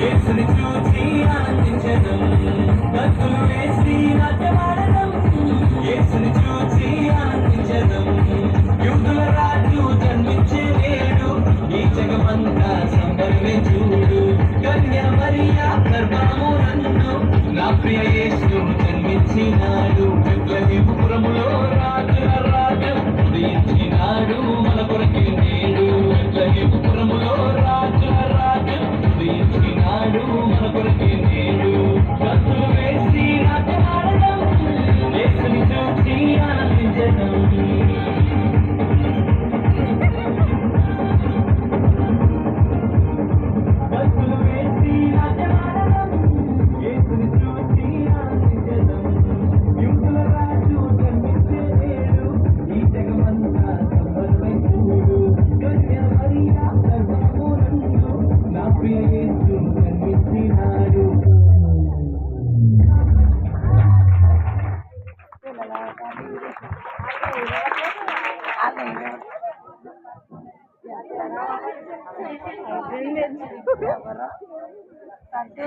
యేసుని చూసి ఆనందించడం, గంతులు వేసి నాట్యమాడడం, యేసుని చూసి ఆనందించడం. యూదుల రాజు జన్మించే నేడు, ఈ జగమంతా సంబరమే చూడు. కన్య మరియా గర్భమునందు నా ప్రియ యేసు జన్మించినాడు. బెత్లెహేముపురములో రాజుల రాజు ఉదయించినాడు మన కొరకే నేడు. బెత్లెహేముపురములో రాజుల రాజు ఉదయించినాడు మన కొరకే నేడు. గంతులు వేసి నాట్యమాడడం, యేసుని చూసి ఆనందించడం. గంతులు వేసి నాట్యమాడడం, యేసుని చూసి ఆనందించడం. యూదుల రాజు జన్మించే నేడు, ఈ జగమంతా సంబరమై చూడు. కన్య మరియా గర్భమునందు నా ప్రియ యేసు జన్మించినాడు. అంటే